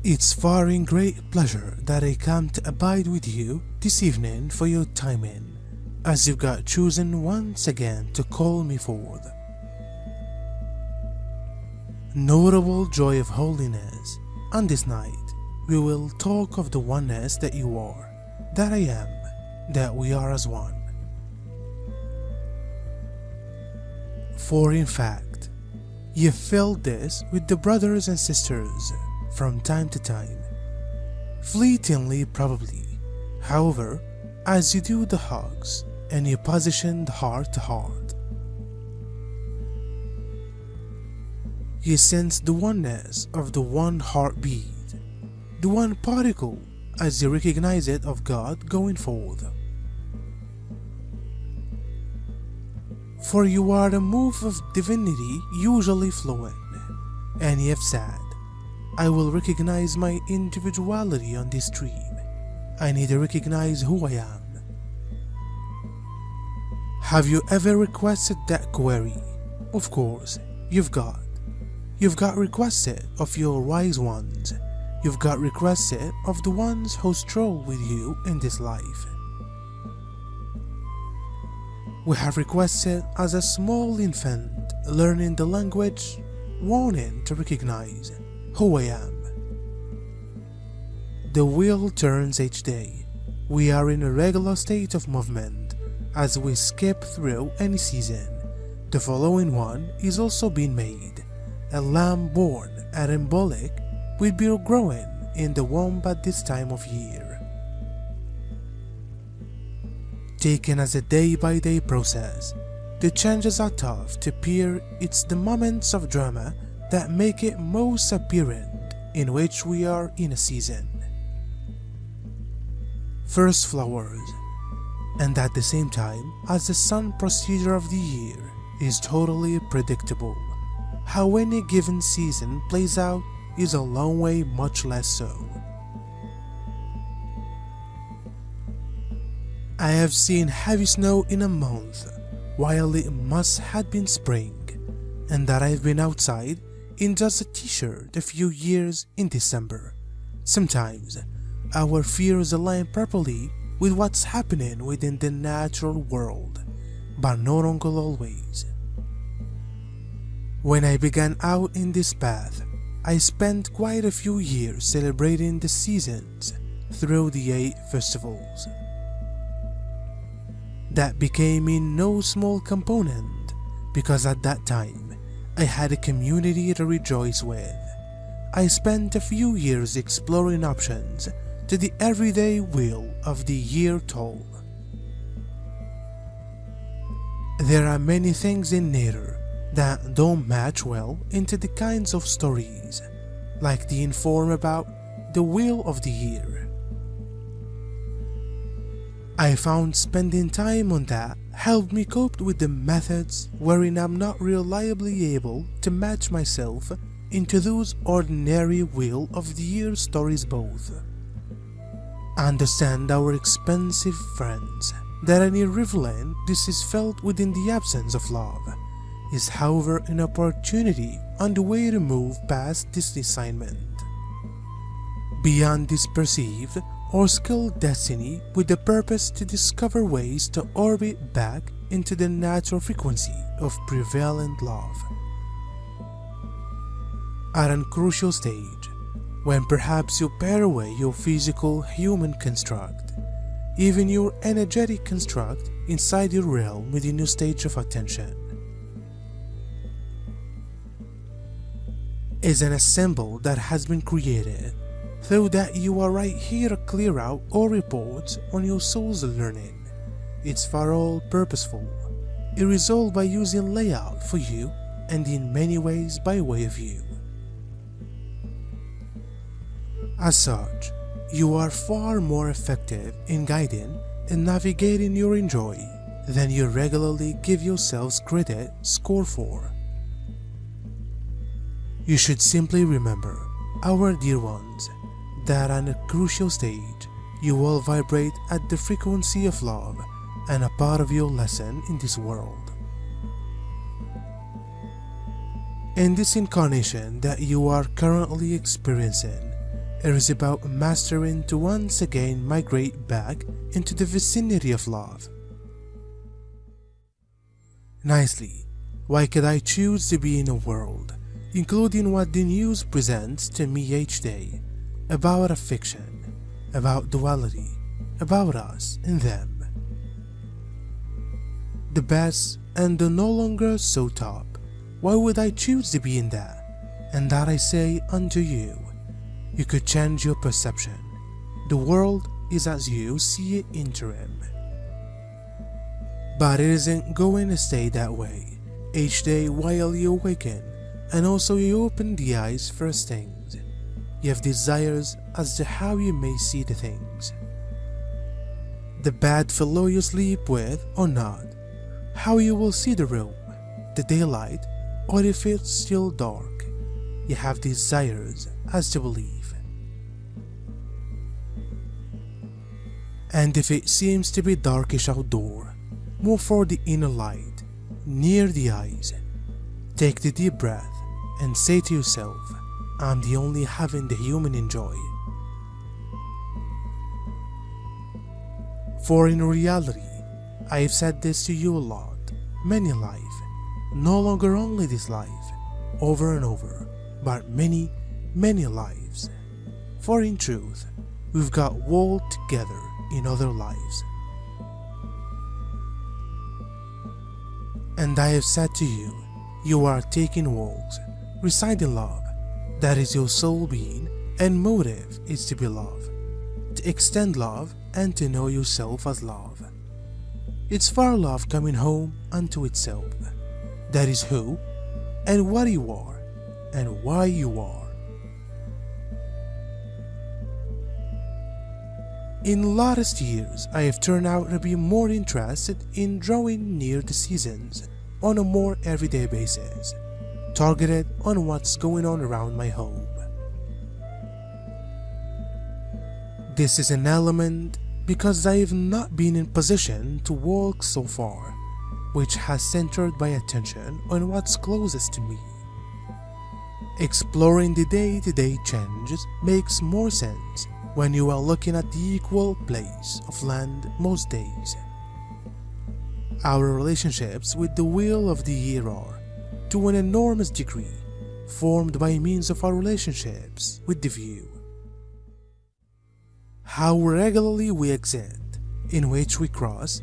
It's far in great pleasure that I come to abide with you this evening for your time in, as you've got chosen once again to call me forth. Notable joy of holiness, on this night we will talk of the oneness that you are, that I am, that we are as one. For in fact, ye felt this with the brothers and sisters from time to time, fleetingly probably. However, as you do the hugs and you position the heart to heart, you sense the oneness of the one heartbeat, the one particle as you recognize it of God going forth. For you are the move of divinity usually flowing, and ye have said, I will recognize my individuality on this stream. I need to recognize who I am. Have you ever requested that query? Of course, you've got requested of your wise ones. You've got requested of the ones who stroll with you in this life. We have requested as a small infant learning the language, wanting to recognize who I am. The wheel turns each day. We are in a regular state of movement as we skip through any season. The following one is also being made. A lamb born at Embodying will be growing in the womb at this time of year. Taken as a day-by-day process, the changes are tough to peer. It's the moments of drama that make it most apparent in which we are in a season. First flowers, and at the same time as the sun procedure of the year is totally predictable. How any given season plays out is a long way much less so. I have seen heavy snow in a month, while it must have been spring, and that I've been outside in just a t-shirt a few years in December. Sometimes our fears align properly with what's happening within the natural world, but not always. When I began out in this path, I spent quite a few years celebrating the seasons through the 8 festivals. That became in no small component because at that time I had a community to rejoice with. I spent a few years exploring options to the everyday wheel of the year toll. There are many things in nature that don't match well into the kinds of stories, like the inform about the wheel of the year. I found spending time on that helped me cope with the methods wherein I'm not reliably able to match myself into those ordinary wheel of the year stories both. Understand our expensive friends that any rivalry this is felt within the absence of love is however an opportunity on the way to move past this assignment. Beyond this perceived or skilled destiny with the purpose to discover ways to orbit back into the natural frequency of prevalent love. At a crucial stage, when perhaps you pare away your physical human construct, even your energetic construct inside your realm with a new stage of attention, is an ensemble that has been created so that you are right here to clear out all reports on your soul's learning. It's for all purposeful, it resolved by using layout for you and in many ways by way of you. As such, you are far more effective in guiding and navigating your enjoy than you regularly give yourselves credit score for. You should simply remember, our dear ones, that on a crucial stage, you will vibrate at the frequency of love and a part of your lesson in this world. In this incarnation that you are currently experiencing, It is about mastering to once again migrate back into the vicinity of love. Nicely, why could I choose to be in a world, including what the news presents to me each day, about a fiction, about duality, about us and them? The best and the no longer so top, why would I choose to be in that? And that I say unto you, you could change your perception. The world is as you see it interim. But it isn't going to stay that way. Each day while you awaken, and also you open the eyes first things, you have desires as to how you may see the things. The bad fellow you sleep with or not, how you will see the room, the daylight, or if it's still dark, you have desires as to believe. And if it seems to be darkish outdoor, move for the inner light, near the eyes. Take the deep breath and say to yourself, I'm the only having the human enjoy. For in reality, I have said this to you a lot, many life, no longer only this life, over and over, but many, many lives. For in truth, we've got walled together in other lives. And I have said to you, you are taking walks, reciting love, that is your soul being, and motive is to be love, to extend love and to know yourself as love. It's for love coming home unto itself, that is who and what you are and why you are. In latest years, I have turned out to be more interested in drawing near the seasons on a more everyday basis, targeted on what's going on around my home. This is an element because I have not been in position to walk so far, which has centered my attention on what's closest to me. Exploring the day-to-day changes makes more sense when you are looking at the equal place of land most days. Our relationships with the wheel of the year are, to an enormous degree, formed by means of our relationships with the view. How regularly we exit, in which we cross,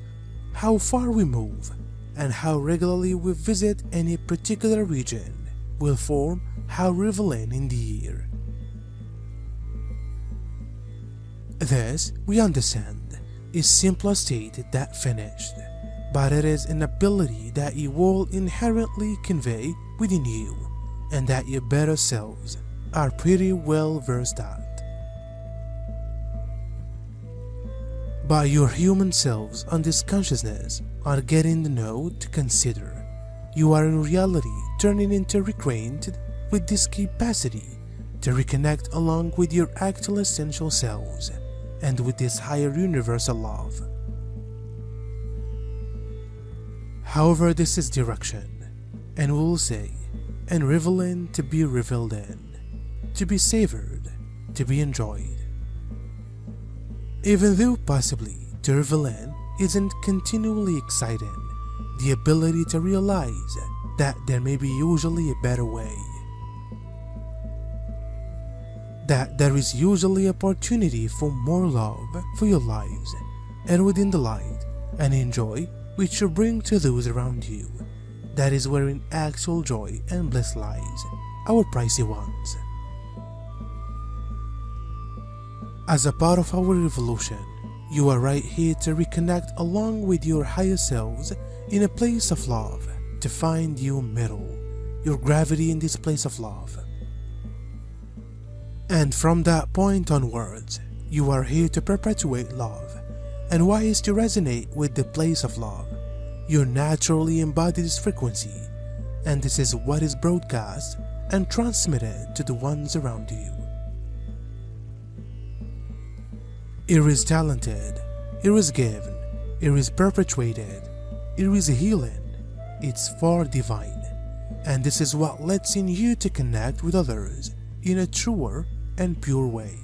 how far we move, and how regularly we visit any particular region will form how reveling in the year. This, we understand, is simpler stated than finished, but it is an ability that you will inherently convey within you, and that your better selves are pretty well versed at. But your human selves on this consciousness are getting the know to consider. You are in reality turning into reacquainted with this capacity to reconnect along with your actual essential selves and with this higher universal love. However, this is direction, and we'll say, and revel in to be reveled in, to be savored, to be enjoyed. Even though possibly to revel in isn't continually exciting, the ability to realize that there may be usually a better way, that there is usually opportunity for more love for your lives and within the light and enjoy which you bring to those around you. That is wherein actual joy and bliss lies, our pricey ones. As a part of our evolution, you are right here to reconnect along with your higher selves in a place of love, to find your middle, your gravity in this place of love. And from that point onwards, you are here to perpetuate love, and why is to resonate with the place of love. You naturally embody this frequency, and this is what is broadcast and transmitted to the ones around you. It is talented, it is given, it is perpetuated, it is healing, it's far divine, and this is what lets in you to connect with others in a truer and pure way.